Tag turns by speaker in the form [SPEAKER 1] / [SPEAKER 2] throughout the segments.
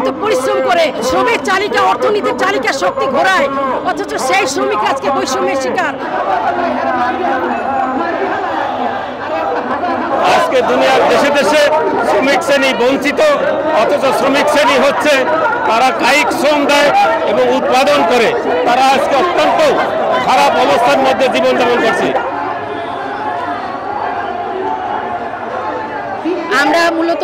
[SPEAKER 1] অক্লান্ত পরিশ্রম করে শ্রমের চালিকা অর্থনীতির চালিকা শক্তি ঘোরায়, অথচ সেই শ্রমিক আজকে বৈষম্যের শিকার।
[SPEAKER 2] আজকে দুনিয়ার দেশে দেশে শ্রমিক শ্রেণী বঞ্চিত, অথচ শ্রমিক শ্রেণী হচ্ছে তারা কায়িক শ্রম দেয় এবং উৎপাদন করে। তারা আজকে অত্যন্ত খারাপ অবস্থার মধ্যে জীবনযাপন করছে।
[SPEAKER 3] আমরা মূলত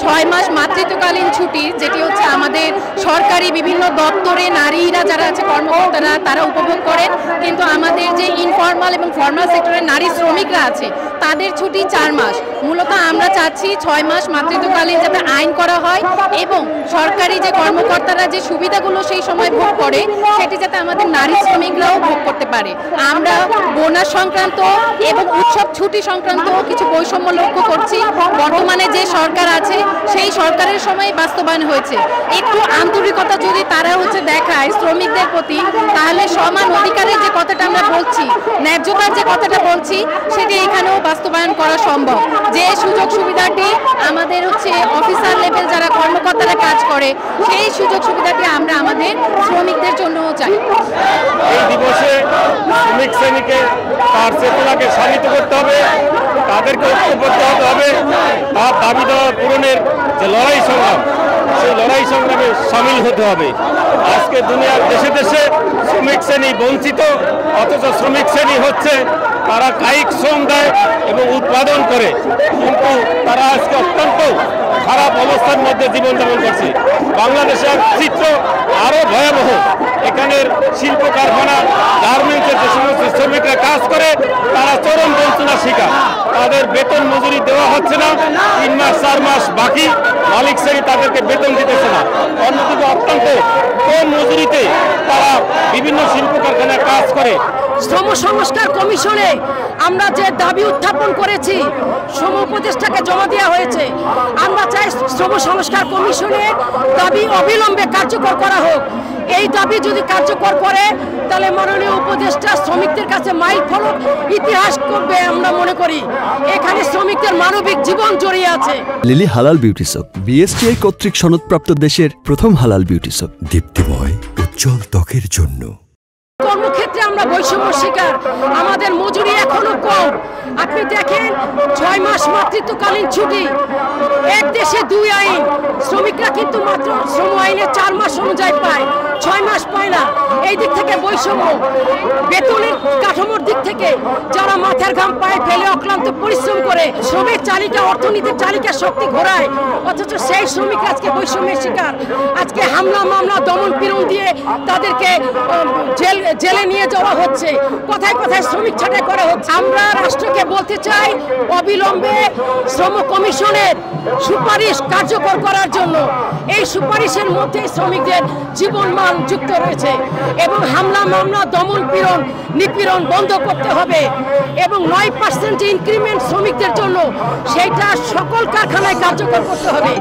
[SPEAKER 3] 6 মাস মাতৃত্বকালীন ছুটি, যেটি হচ্ছে আমাদের সরকারি বিভিন্ন দপ্তরে নারীরা যারা আছে কর্মকর্তারা তারা উপভোগ করেন, কিন্তু আমাদের যে ইনফর্মাল এবং ফর্মাল সেক্টরের নারী শ্রমিকরা আছে তাদের ছুটি 4 মাস। মূলত আমরা চাচ্ছি 6 মাস মাতৃত্বকালীন যাতে আইন করা হয় এবং সরকারি যে কর্মকর্তারা যে সুবিধাগুলো সেই সময় ভোগ করে সেটি যাতে আমাদের নারী শ্রমিকরাও ভোগ করতে পারে। আমরা বোনাস সংক্রান্ত এবং উৎসব ছুটি সংক্রান্ত কিছু বৈষম্য লক্ষ্য করছি। বর্তমানে যে সরকার আছে সেই সরকারের সময় বাস্তবায়ন হয়েছে। একটু আন্তরিকতা যদি তারা দেখায় শ্রমিকদের প্রতি, তাহলে সমান অধিকারের যে কথাটা আমরা বলছি, ন্যায্যতার যে কথাটা বলছি, সেটি এখানেও বাস্তবায়ন করা সম্ভব। যে সুযোগ সুবিধাটি আমাদের অফিসার লেভেল যারা কর্মকর্তারা কাজ করে, সেই সুযোগ সুবিধাটি আমরা আমাদের শ্রমিকদের জন্যও চাই।
[SPEAKER 2] এই দিবসে শ্রমিক শ্রেণীকে তার চেতনাকে শানিত করতে হবে, তাদেরকে ঐক্যবদ্ধ হতে হবে, তার দাবি দেওয়া পূরণের যে লড়াই সংগ্রাম, সেই লড়াই সংগ্রামে সামিল হতে হবে। আজকে দুনিয়ার দেশে দেশে শ্রমিক শ্রেণী বঞ্চিত, অথচ শ্রমিক শ্রেণী হচ্ছে তারা কায়িক শ্রম দেয় এবং উৎপাদন করে, কিন্তু তারা আজকে অত্যন্ত খারাপ অবস্থার মধ্যে জীবনযাপন করছে। বাংলাদেশের চিত্র আরও ভয়াবহ। এখানের শিল্প কারখানা, গার্মেন্টসের যে সমস্ত শ্রমিকরা কাজ করে তারা চরম বঞ্চনার শিকার। তাদের বেতন মজুরি দেওয়া হচ্ছে না, 3 মাস 4 মাস বাকি, মালিক শ্রেণী তাদেরকে বেতন দিতেছে না। অন্যদিকে অত্যন্ত কম মজুরিতে তারা বিভিন্ন শিল্প কারখানায় কাজ করে।
[SPEAKER 1] শ্রম সংস্কার কমিশনে আমরা যে দাবি উত্থাপন করেছি, শ্রম উপদেষ্টাকে জমা দেওয়া হয়েছে। আমরা চাই শ্রম সংস্কার কমিশনের দাবি অবিলম্বে কার্যকর করা হোক। এই দাবি যদি কার্যকর করে তাহলে মাননীয় উপদেষ্টা শ্রমিকদের কাছে মাইল ফলক ইতিহাস করবে আমরা মনে করি। এখানে শ্রমিকদের মানবিক জীবন জড়িয়ে আছে।
[SPEAKER 4] লিলি হালাল বিউটি সোপ, বিএসটিআই কর্তৃক সনদপ্রাপ্ত দেশের প্রথম হালাল বিউটি সোপ, দীপ্তিময় উজ্জ্বল ত্বকের জন্য।
[SPEAKER 1] কর্মক্ষেত্রে আমরা বৈষম্য শিকার, আমাদের মজুরি এখনো কম। আপনি দেখেন 6 মাস মাতৃত্বকালীন ছুটি, এক দেশে 2 আইন। শ্রমিকরা কিন্তু মাত্র শ্রম আইনে 4 মাস অনুযায়ী পায়, 6 মাস পায় না। এই দিক থেকে বৈষম্য। বেতনের কাঠামোর দিক থেকে যারা মাথার ঘাম পায়ে ফেলে অক্লান্ত পরিশ্রম করে শ্রমের চালিকা অর্থনীতির চালিকা শক্তি ঘোরায়, অথচ সেই শ্রমিক আজকে বৈষম্যের শিকার। আজকে হামলা মামলা দমন পীড়ন দিয়ে তাদেরকে জেলে নিয়ে যাওয়া হচ্ছে, কথায় কথায় শ্রমিক ছাঁটাই করা হচ্ছে। আমরা রাষ্ট্রকে বলতে চাই অবিলম্বে শ্রম কমিশনের সুপারিশ কার্যকর করার জন্য। এই সুপারিশের মধ্যে শ্রমিকদের জীবনমান যুক্ত রয়েছে এবং হামলা মামলা দমন পীড়ন নিপীড়ন বন্ধ করতে হবে এবং 9% যে ইনক্রিমেন্ট শ্রমিকদের জন্য সেইটা সকল কারখানায় কার্যকর করতে হবে।